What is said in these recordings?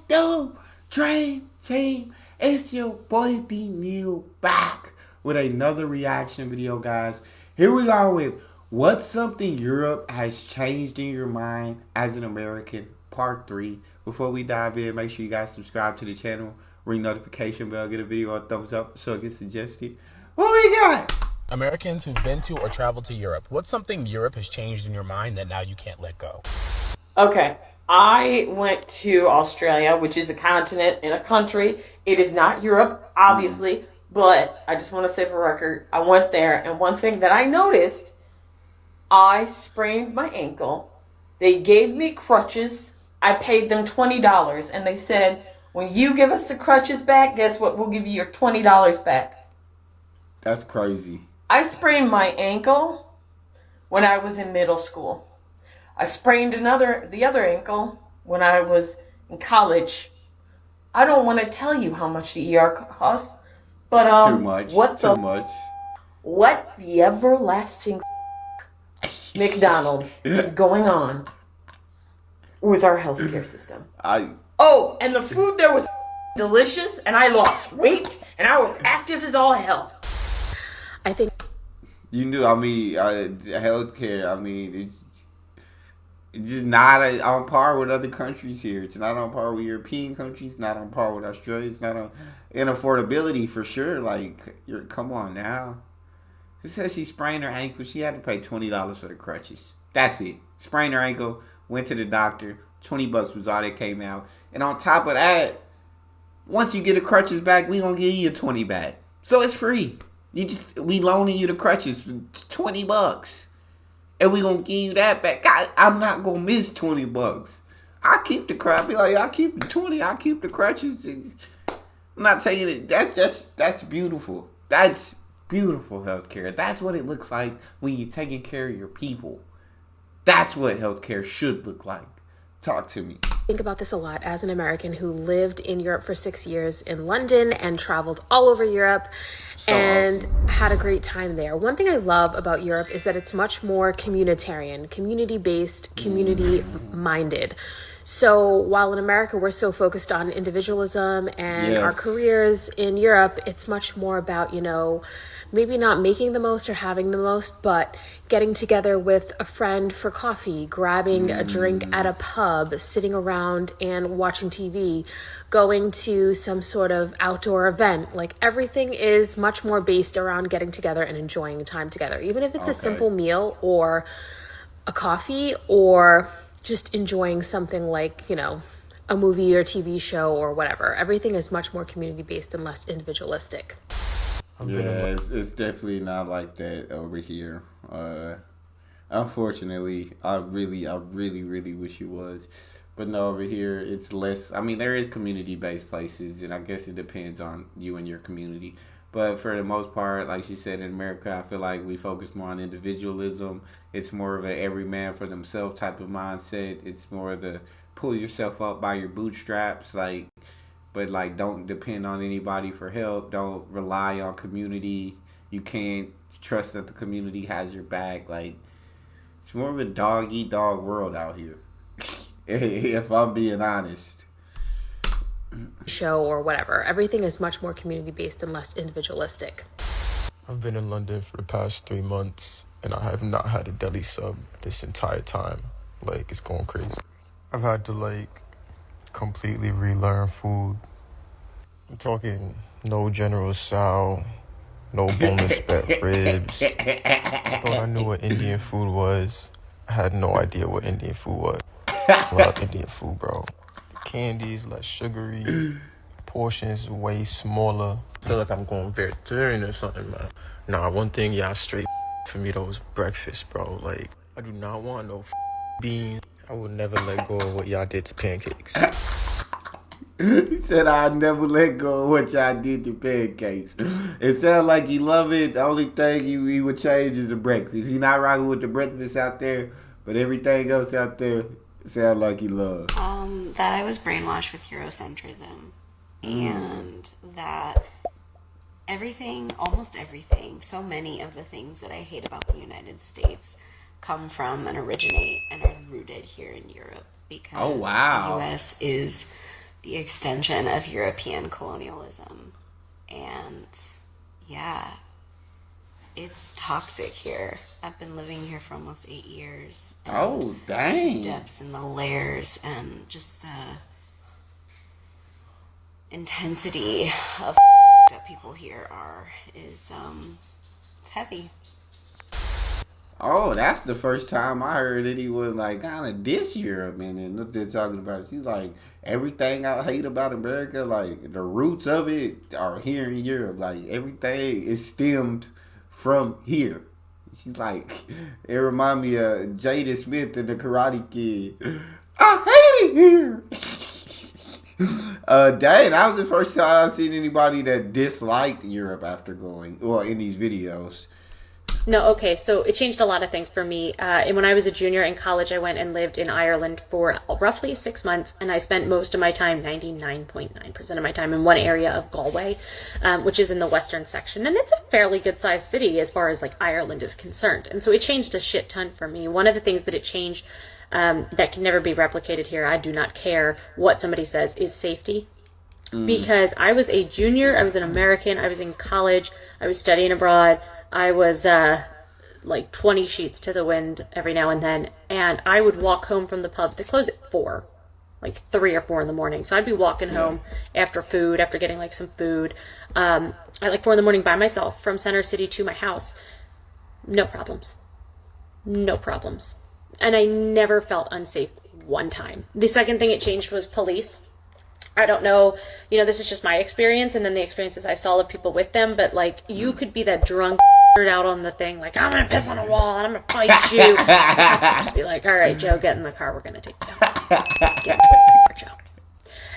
do dream team? It's your boy D Neal back with another reaction video, guys. Here we are with what's something Europe has changed in your mind as an American, part 3. Before we dive in, make sure you guys subscribe to the channel, ring notification bell, get a video a thumbs up so it gets suggested. What we got? Americans who've been to or traveled to Europe. What's something Europe has changed in your mind that now you can't let go? Okay, I went to Australia, which is a continent in a country. It is not Europe, obviously, but I just want to say for record, I went there, and one thing that I noticed, I sprained my ankle. They gave me crutches. I paid them $20, and they said, when you give us the crutches back, guess what? We'll give you your $20 back. That's crazy. I sprained my ankle when I was in middle school. I sprained the other ankle when I was in college. I don't want to tell you how much the ER costs, but too much. What the everlasting McDonald is going on with our healthcare system? Oh, and the food there was delicious, and I lost weight, and I was active as all hell. I think you knew. Healthcare. It's just not on par with other countries here. It's not on par with European countries. Not on par with Australia. It's not on in affordability for sure. Come on now. She said she sprained her ankle. She had to pay $20 for the crutches. That's it. Sprained her ankle. Went to the doctor. $20 was all that came out. And on top of that, once you get the crutches back, we gonna give you your 20 back. So it's free. We loaning you the crutches for $20. And we gonna give you that back. I'm not gonna miss $20. I keep the crutch. Be like, I keep the 20. I keep the crutches. I'm not taking it. That's beautiful. That's beautiful healthcare. That's what it looks like when you're taking care of your people. That's what healthcare should look like. Talk to me. Think about this a lot as an American who lived in Europe for 6 years in London and traveled all over Europe and had a great time there. One thing I love about Europe is that it's much more communitarian, community-based, community-minded. So while in America we're so focused on individualism and our careers, in Europe it's much more about, maybe not making the most or having the most, but getting together with a friend for coffee, grabbing a drink at a pub, sitting around and watching TV, going to some sort of outdoor event. Everything is much more based around getting together and enjoying time together. Even if it's a simple meal or a coffee or just enjoying something like, a movie or TV show or whatever. Everything is much more community-based and less individualistic. Yeah, it's definitely not like that over here. Unfortunately, I really wish it was. But no, over here it's less. There is community-based places, and I guess it depends on you and your community. But for the most part, like she said, in America, I feel like we focus more on individualism. It's more of a every man for themselves type of mindset. It's more of the pull yourself up by your bootstraps, but don't depend on anybody for help. Don't rely on community. You can't trust that the community has your back. It's more of a dog-eat-dog world out here. If I'm being honest. Show or whatever. Everything is much more community-based and less individualistic. I've been in London for the past 3 months, and I have not had a deli sub this entire time. It's going crazy. I've had to, completely relearn food. I'm talking no General Tso, no boneless spare ribs. I thought I knew what Indian food was. I had no idea what Indian food was. I love Indian food, bro. Candies less sugary, portions way smaller. I feel like I'm going vegetarian or something, man. Nah, one thing y'all straight for me though was breakfast, bro. I do not want no beans. I would never let go of what y'all did to pancakes. He said, I'd never let go of what y'all did to pancakes. It sounds like he love it. The only thing he would change is the breakfast. He's not rocking with the breakfast out there, but everything else out there sounds like he loves. That I was brainwashed with Eurocentrism. And that almost everything, so many of the things that I hate about the United States come from and originate and are rooted here in Europe. Because the U.S. is the extension of European colonialism. And yeah, it's toxic here. I've been living here for almost 8 years. Oh, dang. The depths and the layers and just the intensity of that people here is it's heavy. Oh, that's the first time I heard anyone like kind of diss Europe, and then what they're talking about. She's like, everything I hate about America, like the roots of it are here in Europe. Like everything is stemmed from here. She's like, it remind me of Jada Smith and the Karate Kid. I hate it here. Dang, that was the first time I've seen anybody that disliked Europe after going, well, in these videos. No, okay, so it changed a lot of things for me. And when I was a junior in college, I went and lived in Ireland for roughly 6 months, and I spent most of my time, 99.9% of my time, in one area of Galway, which is in the western section. And it's a fairly good-sized city as far as, like, Ireland is concerned. And so it changed a shit ton for me. One of the things that it changed that can never be replicated here, I do not care what somebody says, is safety. Because I was a junior, I was an American, I was in college, I was studying abroad, I was like 20 sheets to the wind every now and then, and I would walk home from the pubs. They close at 4, like 3 or 4 in the morning. So I'd be walking home after getting like some food, at like 4 in the morning by myself from Center City to my house. No problems. No problems. And I never felt unsafe one time. The second thing it changed was police. I don't know, this is just my experience and then the experiences I saw of people with them, but like you could be that drunk out on the thing, like I'm going to piss on a wall and I'm going to fight you. And just be like, all right, Joe, get in the car. We're going to take you out. Get in the car, Joe.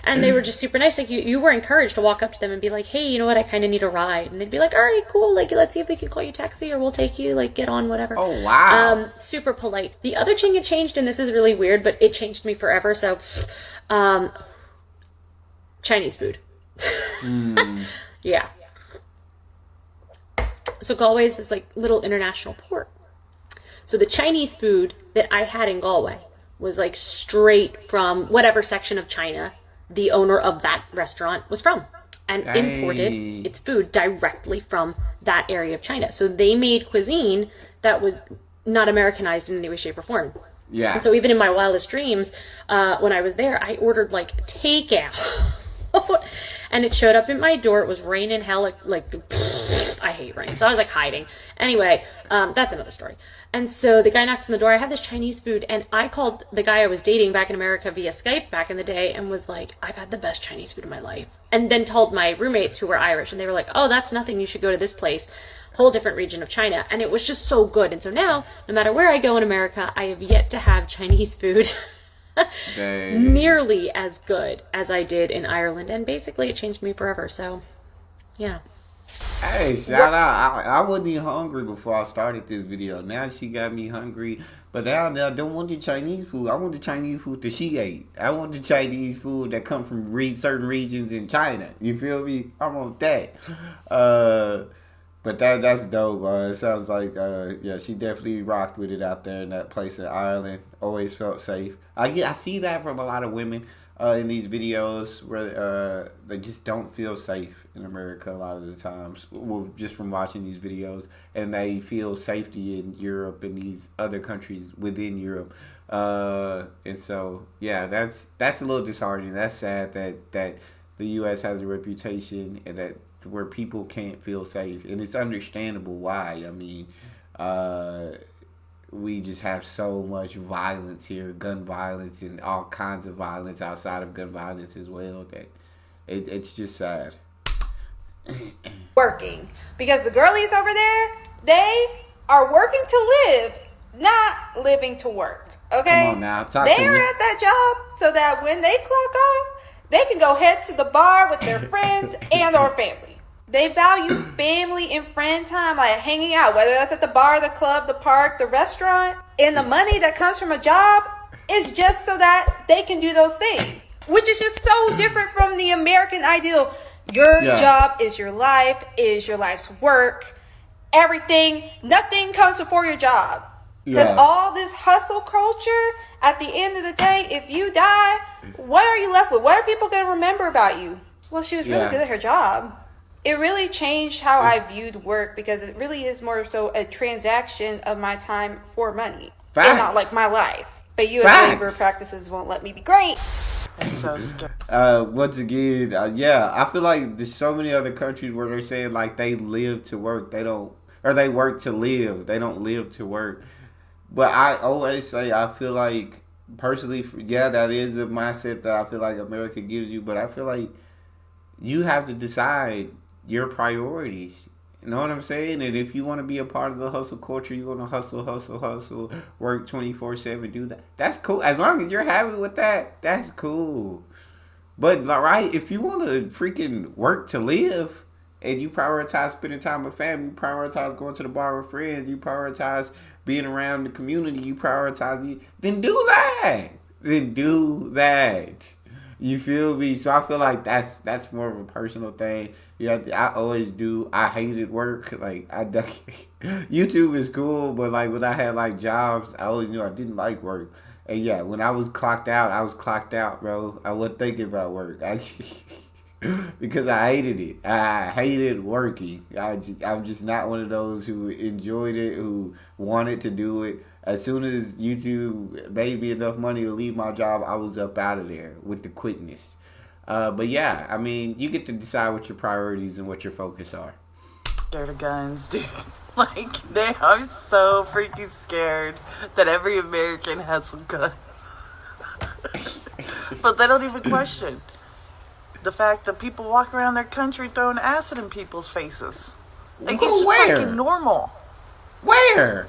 And they were just super nice. Like you were encouraged to walk up to them and be like, hey, you know what? I kind of need a ride. And they'd be like, all right, cool. Like, let's see if we can call you a taxi or we'll take you, like get on, whatever. Oh, wow. Super polite. The other thing it changed, and this is really weird, but it changed me forever. So, Chinese food. Yeah. So Galway is this like little international port. So the Chinese food that I had in Galway was like straight from whatever section of China the owner of that restaurant was from, and imported its food directly from that area of China. So they made cuisine that was not Americanized in any way, shape, or form. Yeah. And so even in my wildest dreams, when I was there, I ordered like takeout. And it showed up at my door. It was raining hell, like I hate rain. So I was like hiding. Anyway, that's another story. And so the guy knocks on the door. I have this Chinese food, and I called the guy I was dating back in America via Skype back in the day and was like, I've had the best Chinese food of my life. And then told my roommates who were Irish, and they were like, oh, that's nothing. You should go to this place. Whole different region of China. And it was just so good. And so now, no matter where I go in America, I have yet to have Chinese food nearly as good as I did in Ireland, and basically it changed me forever. So yeah. Hey, shout out. I wasn't even hungry before I started this video. Now she got me hungry, but now I don't want the Chinese food. I want the Chinese food that she ate. I want the Chinese food that come from certain regions in China. You feel me? I want that. But that's dope. It sounds like she definitely rocked with it out there in that place in Ireland. Always felt safe. I see that from a lot of women in these videos where they just don't feel safe in America a lot of the times, just from watching these videos, and they feel safety in Europe and these other countries within Europe. And so that's a little disheartening. That's sad that the U.S. has a reputation and that where people can't feel safe, and it's understandable why. I mean, we just have so much violence here, gun violence and all kinds of violence outside of gun violence as well, that it's just sad. Working, because the girlies over there, they are working to live, not living to work. Okay, come on now, talk they to are me. at that job so that when they clock off, they can go head to the bar with their friends and or family. They value family and friend time, like hanging out, whether that's at the bar, the club, the park, the restaurant. And the money that comes from a job is just so that they can do those things, which is just so different from the American ideal. Your job is your life's work. Everything, nothing comes before your job. Because all this hustle culture, at the end of the day, if you die, what are you left with? What are people going to remember about you? Well, she was really Yeah. good at her job. It really changed how I viewed work because it really is more so a transaction of my time for money and not like my life. But U.S. labor practices won't let me be great. That's so scary. Once again, yeah, I feel like there's so many other countries where they're saying like they live to work, they don't, or they work to live, they don't live to work. But I always say I feel like personally, yeah, that is a mindset that I feel like America gives you. But I feel like you have to decide your priorities. You know what I'm saying? And if you want to be a part of the hustle culture, you want to hustle, work 24/7, do that. That's cool. As long as you're happy with that, that's cool. But right, if you want to freaking work to live and you prioritize spending time with family, you prioritize going to the bar with friends, you prioritize being around the community, you prioritize, then do that. Then do that. You feel me? So I feel like that's more of a personal thing. Yeah, I always do. I hated work. Like YouTube is cool, but like when I had like jobs, I always knew I didn't like work. And yeah, when I was clocked out, I was clocked out, bro. I wasn't thinking about work. Because I hated it. I hated working. I'm just not one of those who enjoyed it, who wanted to do it. As soon as YouTube made me enough money to leave my job, I was up out of there with the quickness. But yeah, I mean, you get to decide what your priorities and what your focus are. Scared of guns, dude. Like, they are so freaking scared that every American has a gun. But they don't even question the fact that people walk around their country throwing acid in people's faces. Like, it's fucking normal. Where?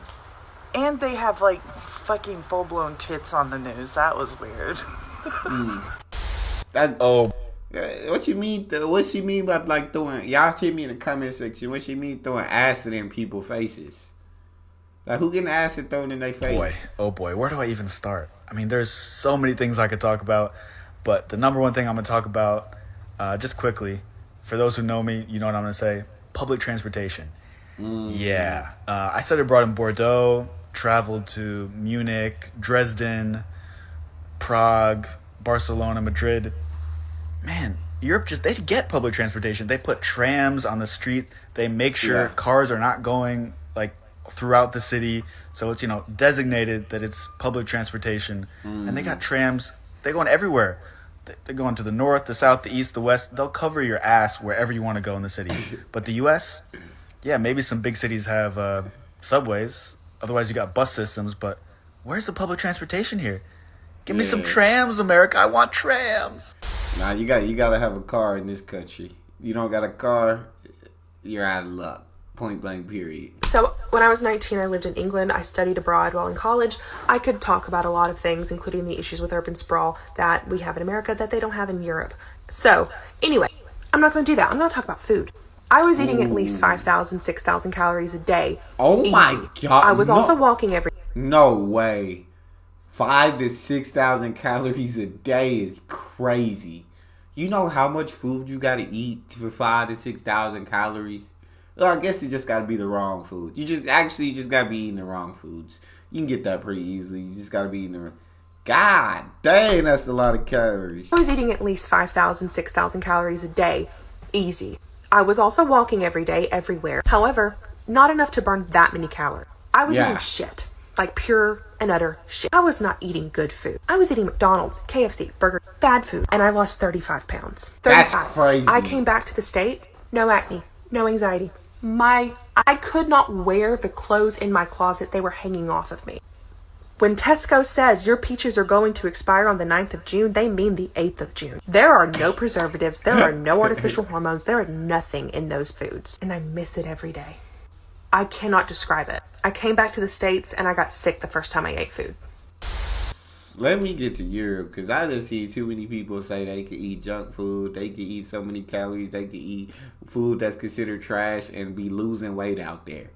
And they have, like, fucking full-blown tits on the news. That was weird. That's what you mean? What she mean about like throwing? Y'all tell me in the comment section. What she mean throwing acid in people's faces? Like who getting acid thrown in their face? Boy, where do I even start? I mean, there's so many things I could talk about, but the number one thing I'm gonna talk about, just quickly, for those who know me, you know what I'm gonna say: public transportation. Yeah, I studied abroad in Bordeaux, traveled to Munich, Dresden, Prague, Barcelona, Madrid. Man, Europe they get public transportation. They put trams on the street. They make sure cars are not going like throughout the city. So it's, designated that it's public transportation. And they got trams. They're going everywhere. They're going to the north, the south, the east, the west. They'll cover your ass wherever you want to go in the city. But the U.S., yeah, maybe some big cities have subways. Otherwise, you got bus systems. But where's the public transportation here? Give me some trams, America. I want trams. Nah, you gotta have a car in this country. You don't got a car, you're out of luck. Point blank, period. So when I was 19, I lived in England. I studied abroad while in college. I could talk about a lot of things, including the issues with urban sprawl that we have in America that they don't have in Europe. So anyway, I'm not going to do that. I'm going to talk about food. I was eating at least 5,000, 6,000 calories a day. Oh my God. I was also walking every... No way. 5,000 to 6,000 calories a day is crazy. You know how much food you gotta eat for 5,000 to 6,000 calories? Well, I guess it just gotta be the wrong food. You just gotta be eating the wrong foods. You can get that pretty easily. You just gotta be eating the... God dang, that's a lot of calories. I was eating at least 5,000, 6,000 calories a day. Easy. I was also walking every day, everywhere. However, not enough to burn that many calories. I was eating shit. Like pure and utter shit. I was not eating good food. I was eating McDonald's, KFC, burger, bad food, and I lost 35 pounds. 35. That's crazy. I came back to the States, no acne, no anxiety. I could not wear the clothes in my closet. They were hanging off of me. When Tesco says your peaches are going to expire on the 9th of June, they mean the 8th of June. There are no preservatives. There are no artificial hormones. There are nothing in those foods. And I miss it every day. I cannot describe it. I came back to the States and I got sick the first time I ate food. Let me get to Europe, because I just see too many people say they could eat junk food, they could eat so many calories, they could eat food that's considered trash and be losing weight out there.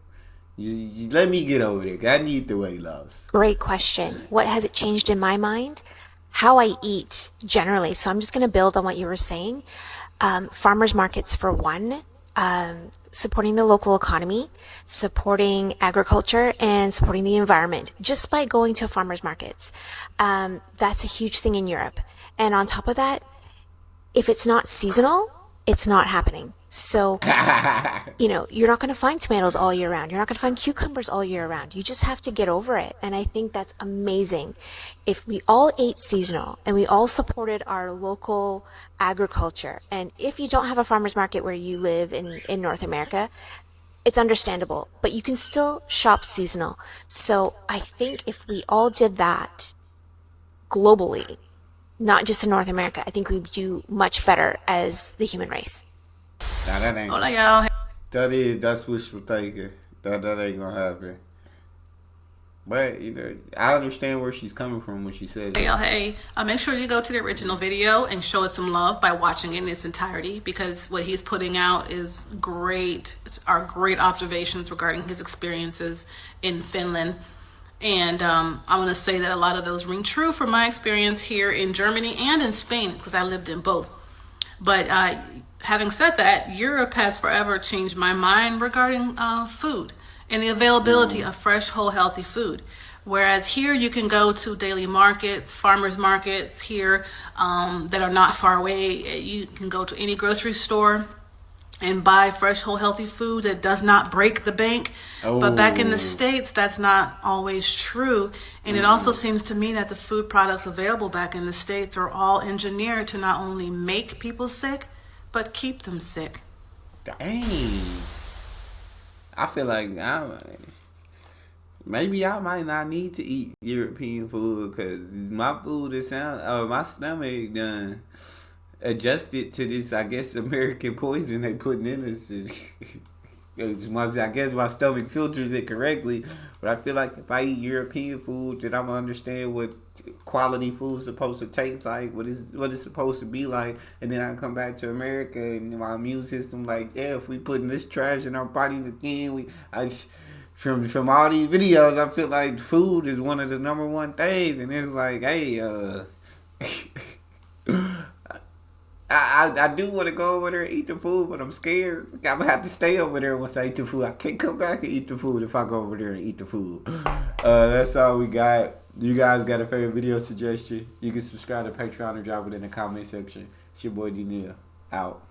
You let me get over there, 'cause I need the weight loss. Great question. What has it changed in my mind? How I eat generally. So I'm just going to build on what you were saying. Farmers markets for one. Supporting the local economy, supporting agriculture, and supporting the environment just by going to farmers markets. That's a huge thing in Europe. And on top of that, if it's not seasonal, it's not happening. So, you're not going to find tomatoes all year round. You're not going to find cucumbers all year round. You just have to get over it. And I think that's amazing. If we all ate seasonal and we all supported our local agriculture, and if you don't have a farmer's market where you live in North America, it's understandable, but you can still shop seasonal. So I think if we all did that globally, not just in North America, I think we'd do much better as the human race. Now that ain't. Hola, y'all. That's wishful thinking. That ain't gonna happen. But I understand where she's coming from when she says. Hey, y'all. Hey, make sure you go to the original video and show it some love by watching it in its entirety, because what he's putting out is great. Are great observations regarding his experiences in Finland. And I want to say that a lot of those ring true from my experience here in Germany and in Spain, because I lived in both. But having said that, Europe has forever changed my mind regarding food and the availability of fresh, whole, healthy food. Whereas here you can go to daily markets, farmers markets here that are not far away. You can go to any grocery store and buy fresh, whole, healthy food that does not break the bank. But back in the States, that's not always true. And it also seems to me that the food products available back in the States are all engineered to not only make people sick, but keep them sick. Dang. I feel like maybe I might not need to eat European food, because my food my stomach done adjusted to this, I guess, American poison they putting in us. I guess my stomach filters it correctly, but I feel like if I eat European food, then I'm gonna understand what quality food is supposed to taste like, what it's supposed to be like, and then I come back to America and my immune system like, yeah, if we putting this trash in our bodies again, from all these videos, I feel like food is one of the number one things, and it's like, hey, I do want to go over there and eat the food, but I'm scared. I'm going to have to stay over there once I eat the food. I can't come back and eat the food if I go over there and eat the food. That's all we got. You guys got a favorite video suggestion? You can subscribe to Patreon or drop it in the comment section. It's your boy D Neal. Out.